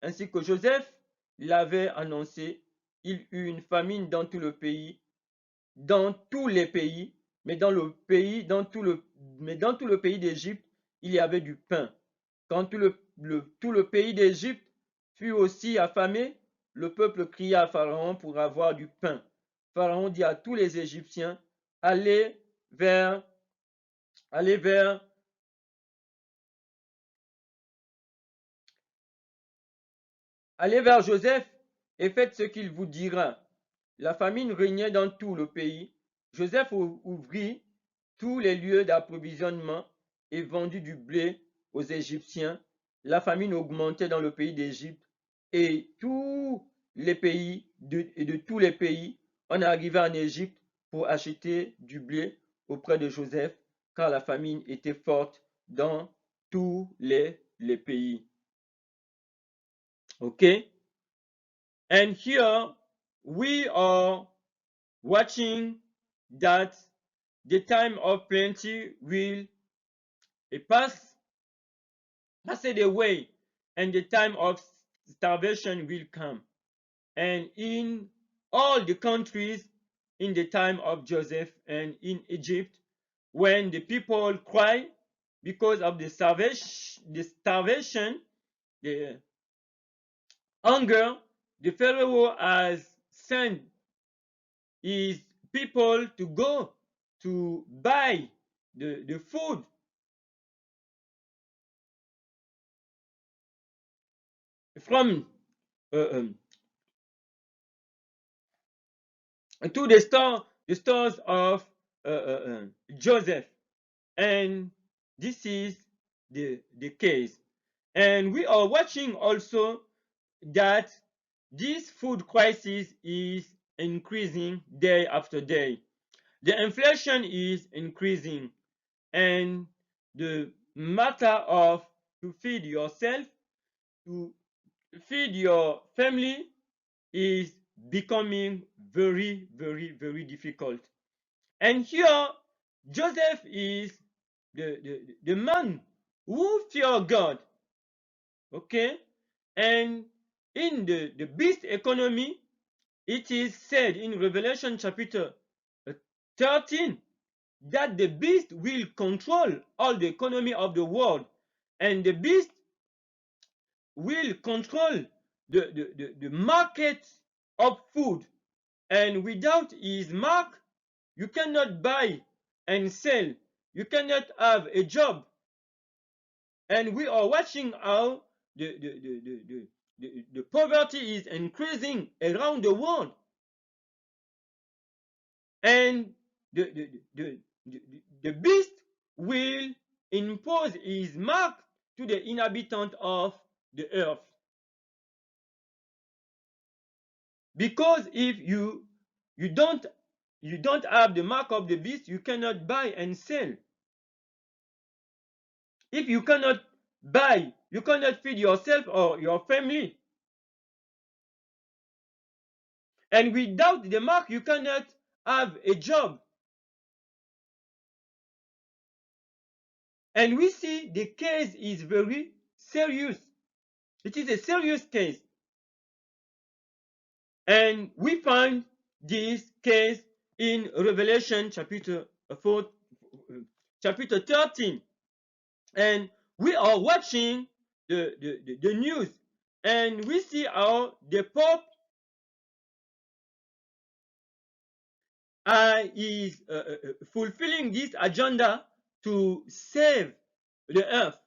ainsi que Joseph l'avait annoncé. il y eut une famine dans tout le pays, dans tous les pays, mais dans tout le pays d'Égypte, il y avait du pain. Quand tout le pays d'Égypte fut aussi affamé, le peuple cria à Pharaon pour avoir du pain. Pharaon dit à tous les Égyptiens, allez vers Joseph et faites ce qu'il vous dira. La famine régnait dans tout le pays. Joseph ouvrit tous les lieux d'approvisionnement et vendit du blé aux Égyptiens. La famine augmentait dans le pays d'Égypte et de tous les pays, on arrivait en Égypte pour acheter du blé auprès de Joseph, car la famine était forte dans tous les pays. Okay? And here we are watching that the time of plenty will pass away, and the time of starvation will come. And in all the countries, in the time of Joseph and in Egypt, when the people cry because of the starvation, the hunger, the Pharaoh has sent his people to go to buy the food from to the stores of Joseph, and this is the case. And we are watching also that this food crisis is increasing day after day. The inflation is increasing, and the matter of to feed yourself, to feed your family is becoming very, very, very difficult. And here, Joseph is the man who fears God. Okay? And in the beast economy, it is said in Revelation chapter 13 that the beast will control all the economy of the world, and the beast will control the market of food, and without his mark you cannot buy and sell, you cannot have a job. And we are watching how the poverty is increasing around the world, and the beast will impose his mark to the inhabitant of the earth. Because if you don't have the mark of the beast, you cannot buy and sell. If you cannot buy, you cannot feed yourself or your family. And without the mark, you cannot have a job. And we see the case is very serious. It is a serious case. And we find this case in Revelation chapter 13. And we are watching the news, and we see how the Pope is fulfilling this agenda to save the earth.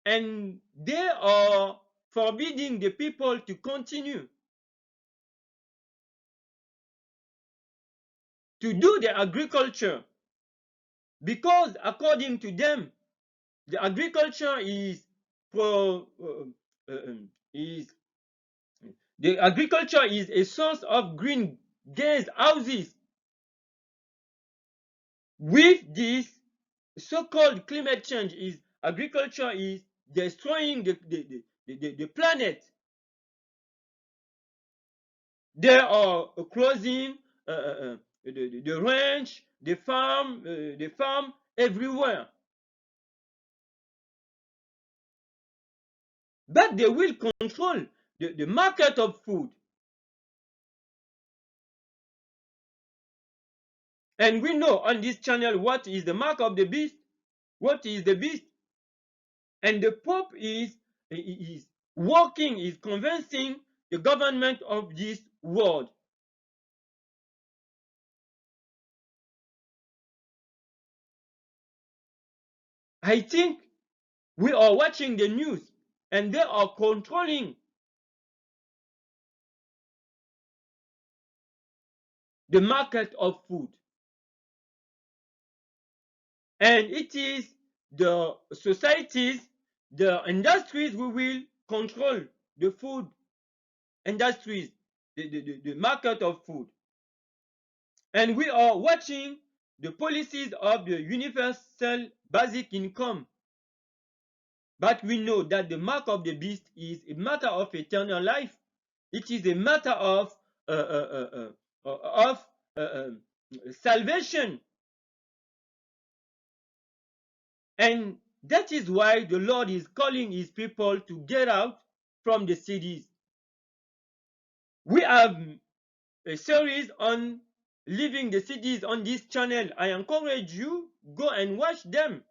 And they are forbidding the people to continue to do the agriculture, because according to them, the agriculture is a source of green gas houses. With this so-called climate change, agriculture is destroying the planet. They are closing the ranch, the farm everywhere. But they will control the market of food. And we know on this channel what is the mark of the beast. What is the beast? And the Pope is working, is convincing the government of this world. I think we are watching the news and they are controlling the market of food. And it is the societies, the industries who will control the food industries, the market of food. And we are watching the policies of the universal basic income. But we know that the mark of the beast is a matter of eternal life. It is a matter of salvation. And that is why the Lord is calling his people to get out from the cities. We have a series on leaving the cities on this channel. I encourage you, go and watch them.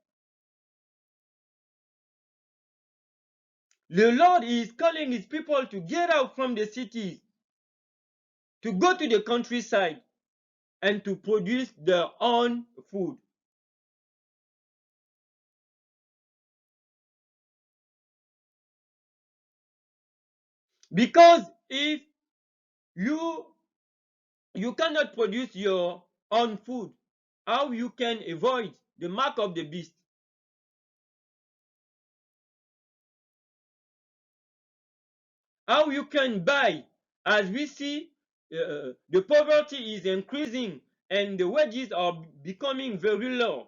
The Lord is calling his people to get out from the cities, to go to the countryside, and to produce their own food. Because if you cannot produce your own food, how you can avoid the mark of the beast? How you can buy? As we see, the poverty is increasing and the wages are becoming very low.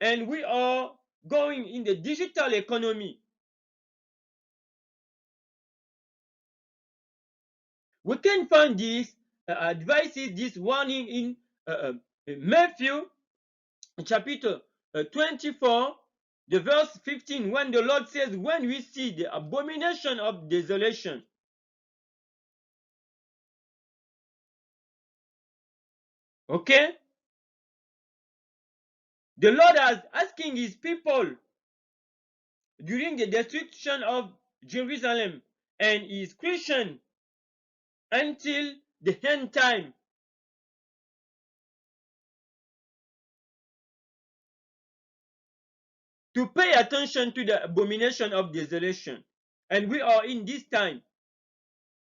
And we are going in the digital economy. We can find these advices, this warning in Matthew chapter 24, the verse 15, when the Lord says, when we see the abomination of desolation. Okay? The Lord is asking his people during the destruction of Jerusalem and his Christian until the end time. To pay attention to the abomination of desolation. And we are in this time.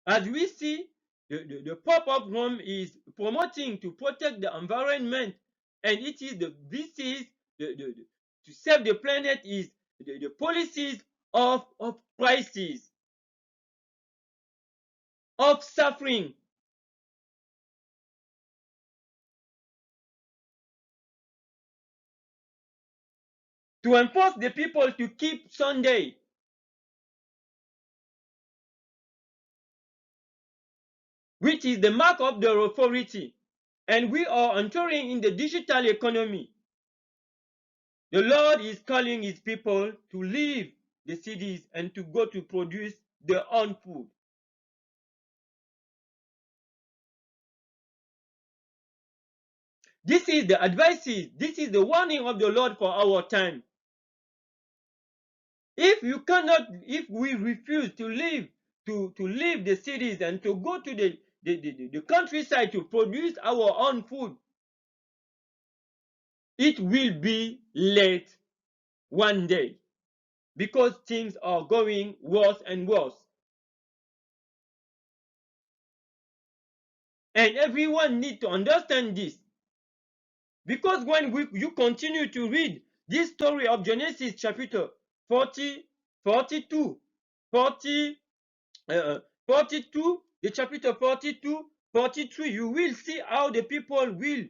As we see, the Pope of Rome is promoting to protect the environment, and it is this is to save the planet is the policies of crisis, of suffering. To enforce the people to keep Sunday. Which is the mark of their authority. And we are entering in the digital economy. The Lord is calling his people to leave the cities and to go to produce their own food. This is the advices, this is the warning of the Lord for our time. If we refuse to leave, to leave the cities and to go to the countryside to produce our own food, it will be late one day because things are going worse and worse. And everyone needs to understand this. Because when you continue to read this story of Genesis chapter 42, the chapter 42, 43, you will see how the people will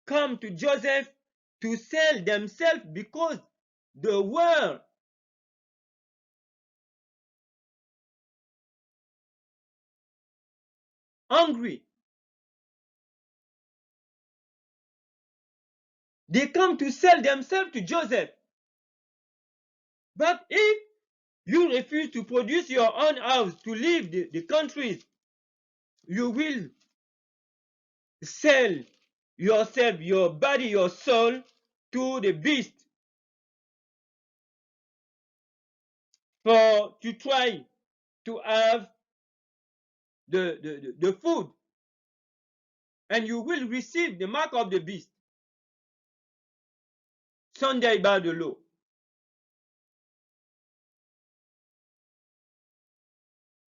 come to Joseph to sell themselves because they were hungry. They come to sell themselves to Joseph. But if you refuse to produce your own house to leave the countries, you will sell yourself, your body, your soul to the beast to try to have the food, and you will receive the mark of the beast. Sunday by the law.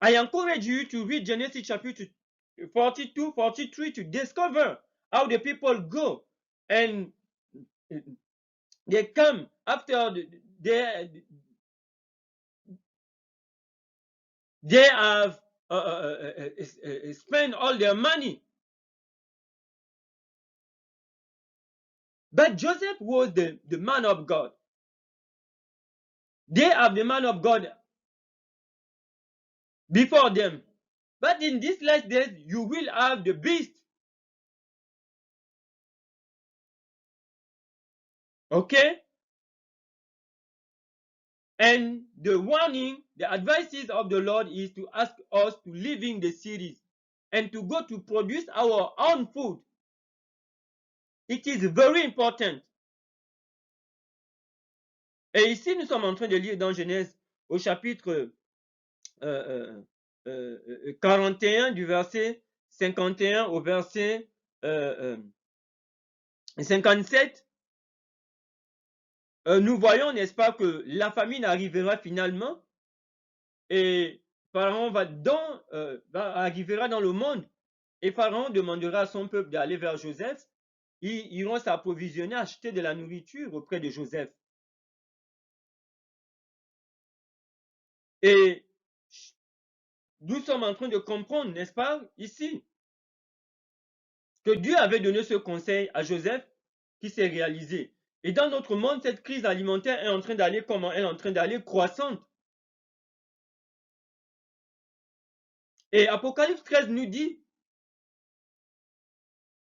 I encourage you to read Genesis chapter 42, 43 to discover how the people go and they come after they have spent all their money. But Joseph was the man of God. They have the man of God before them. But in these last days, you will have the beast. Okay? And the warning, the advices of the Lord is to ask us to live in the cities and to go to produce our own food. It is very important. Et ici, nous sommes en train de lire dans Genèse au chapitre 41 du verset 51 au verset 57. Nous voyons, n'est-ce pas, que la famine arrivera finalement et Pharaon arrivera dans le monde et Pharaon demandera à son peuple d'aller vers Joseph. Ils iront s'approvisionner, acheter de la nourriture auprès de Joseph. Et nous sommes en train de comprendre, n'est-ce pas, ici, que Dieu avait donné ce conseil à Joseph qui s'est réalisé. Et dans notre monde, cette crise alimentaire est en train d'aller comment? Elle est en train d'aller croissante. Et Apocalypse 13 nous dit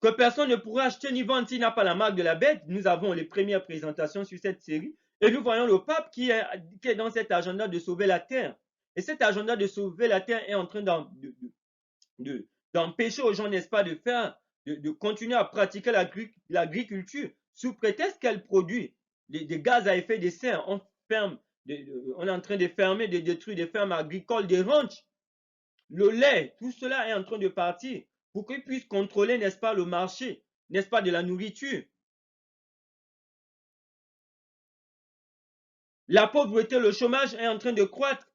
que personne ne pourra acheter ni vendre s'il n'a pas la marque de la bête. Nous avons les premières présentations sur cette série. Et nous voyons le pape qui est dans cet agenda de sauver la terre. Et cet agenda de sauver la terre est en train d'empêcher aux gens, n'est-ce pas, de continuer à pratiquer l'agriculture sous prétexte qu'elle produit des gaz à effet de serre. On est en train de fermer, de détruire des fermes agricoles, des ranchs. Le lait, tout cela est en train de partir pour qu'ils puissent contrôler, n'est-ce pas, le marché, n'est-ce pas, de la nourriture. La pauvreté, le chômage est en train de croître.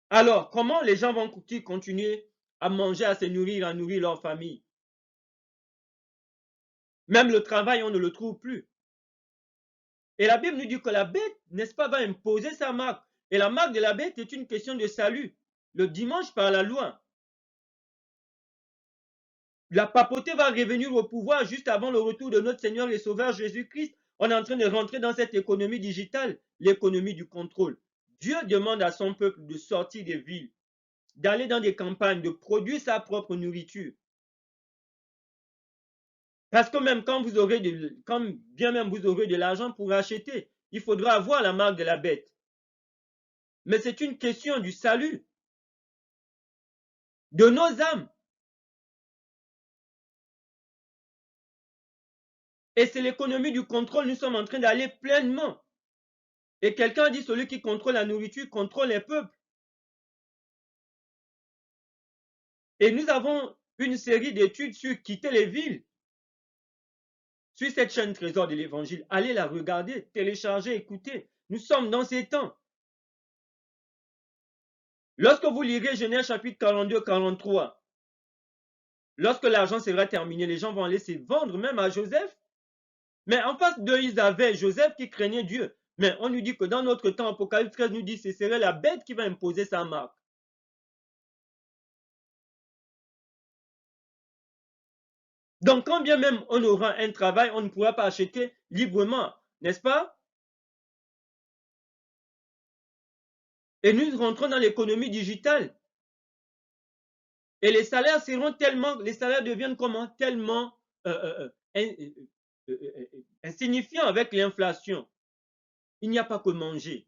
Alors, comment les gens vont-ils continuer à manger, à se nourrir, à nourrir leur famille? Même le travail, on ne le trouve plus. Et la Bible nous dit que la bête, n'est-ce pas, va imposer sa marque. Et la marque de la bête est une question de salut. Le dimanche, par la loi. La papauté va revenir au pouvoir juste avant le retour de notre Seigneur et Sauveur Jésus-Christ. On est en train de rentrer dans cette économie digitale, l'économie du contrôle. Dieu demande à son peuple de sortir des villes, d'aller dans des campagnes, de produire sa propre nourriture. Parce que même quand vous aurez bien même vous aurez de l'argent pour acheter, il faudra avoir la marque de la bête. Mais c'est une question du salut de nos âmes. Et c'est l'économie du contrôle, nous sommes en train d'aller pleinement. Et quelqu'un a dit, celui qui contrôle la nourriture contrôle les peuples. Et nous avons une série d'études sur quitter les villes. Sur cette chaîne Trésor de l'Évangile, allez la regarder, télécharger, écouter. Nous sommes dans ces temps. Lorsque vous lirez Genèse chapitre 42, 43, lorsque l'argent sera terminé, les gens vont aller se vendre même à Joseph. Mais en face d'eux, ils avaient Joseph qui craignait Dieu. Mais on nous dit que dans notre temps, Apocalypse 13 nous dit que ce serait la bête qui va imposer sa marque. Donc, quand bien même on aura un travail, on ne pourra pas acheter librement, n'est-ce pas? Et nous rentrons dans l'économie digitale. Et les salaires deviennent comment? Tellement insignifiants avec l'inflation. Il n'y a pas que manger.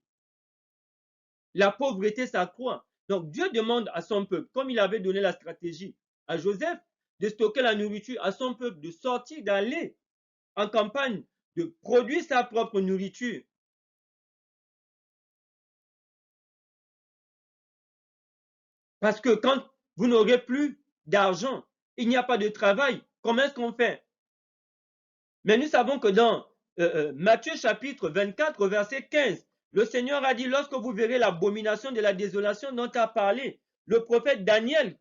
La pauvreté s'accroît. Donc Dieu demande à son peuple, comme il avait donné la stratégie à Joseph, de stocker la nourriture à son peuple, de sortir, d'aller en campagne, de produire sa propre nourriture. Parce que quand vous n'aurez plus d'argent, il n'y a pas de travail, comment est-ce qu'on fait? Mais nous savons que dans Matthieu chapitre 24, verset 15, le Seigneur a dit, lorsque vous verrez l'abomination de la désolation dont a parlé le prophète Daniel,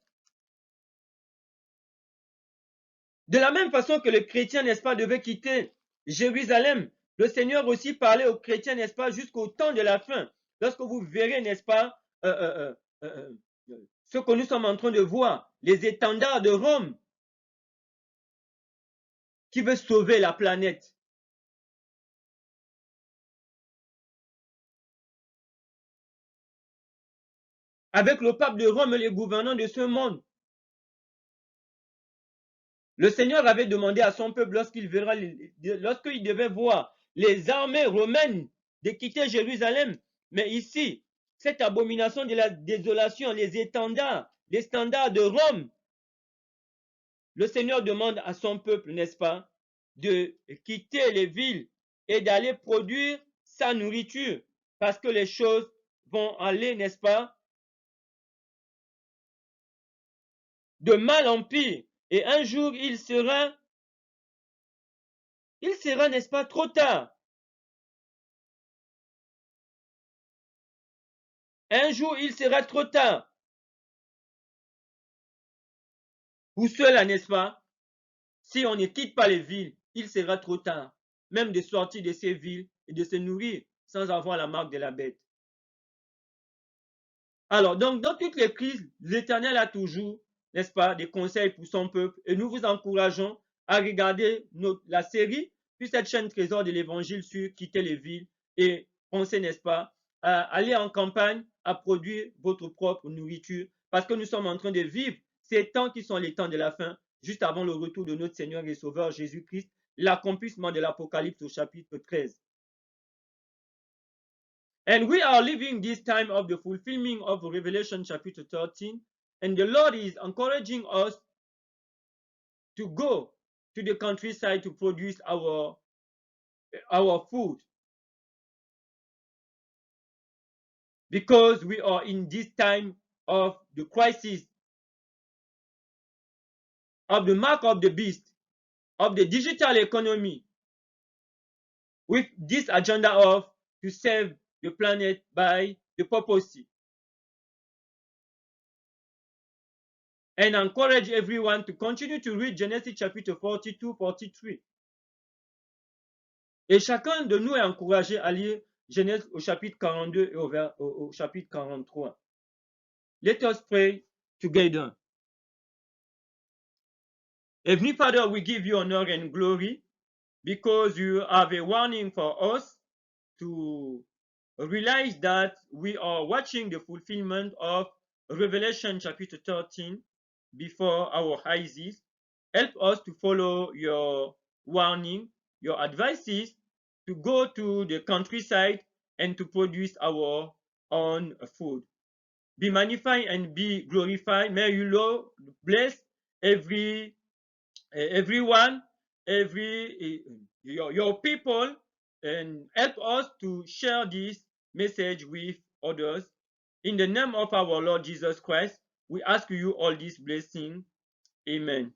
de la même façon que les chrétiens, n'est-ce pas, devaient quitter Jérusalem, le Seigneur aussi parlait aux chrétiens, n'est-ce pas, jusqu'au temps de la fin. Lorsque vous verrez, n'est-ce pas, ce que nous sommes en train de voir, les étendards de Rome qui veut sauver la planète. Avec le pape de Rome et les gouvernants de ce monde. Le Seigneur avait demandé à son peuple, lorsqu'il devait voir les armées romaines de quitter Jérusalem, mais ici, cette abomination de la désolation, les étendards, les standards de Rome, le Seigneur demande à son peuple, n'est-ce pas, de quitter les villes et d'aller produire sa nourriture, parce que les choses vont aller, n'est-ce pas, de mal en pire. Et un jour, il sera, n'est-ce pas, trop tard. Un jour, il sera trop tard. Pour cela, n'est-ce pas, si on ne quitte pas les villes, il sera trop tard, même de sortir de ces villes et de se nourrir sans avoir la marque de la bête. Alors, donc, dans toutes les crises, l'Éternel a toujours, n'est-ce pas, des conseils pour son peuple et nous vous encourageons à regarder la série, puis cette chaîne Trésor de l'Évangile sur quitter les villes et penser, n'est-ce pas, à aller en campagne, à produire votre propre nourriture parce que nous sommes en train de vivre ces temps qui sont les temps de la fin, juste avant le retour de notre Seigneur et Sauveur Jésus-Christ, l'accomplissement de l'Apocalypse au chapitre 13. And we are living this time of the fulfillment of Revelation chapter 13, and the Lord is encouraging us to go to the countryside to produce our food. Because we are in this time of the crisis, of the mark of the beast, of the digital economy, with this agenda of to save the planet by the purpose. And encourage everyone to continue to read Genesis chapter 42, 43. Et chacun de nous est encouragé à lire Genèse au chapitre 42 et au chapitre 43. Let us pray together. Heavenly Father, we give you honor and glory because you have a warning for us to realize that we are watching the fulfillment of Revelation chapter 13 before our eyes. Help us to follow your warning, your advices, to go to the countryside and to produce our own food. Be magnified and be glorified. May you, Lord, bless everyone, your people, and help us to share this message with others. In the name of our Lord Jesus Christ, we ask you all this blessing. Amen.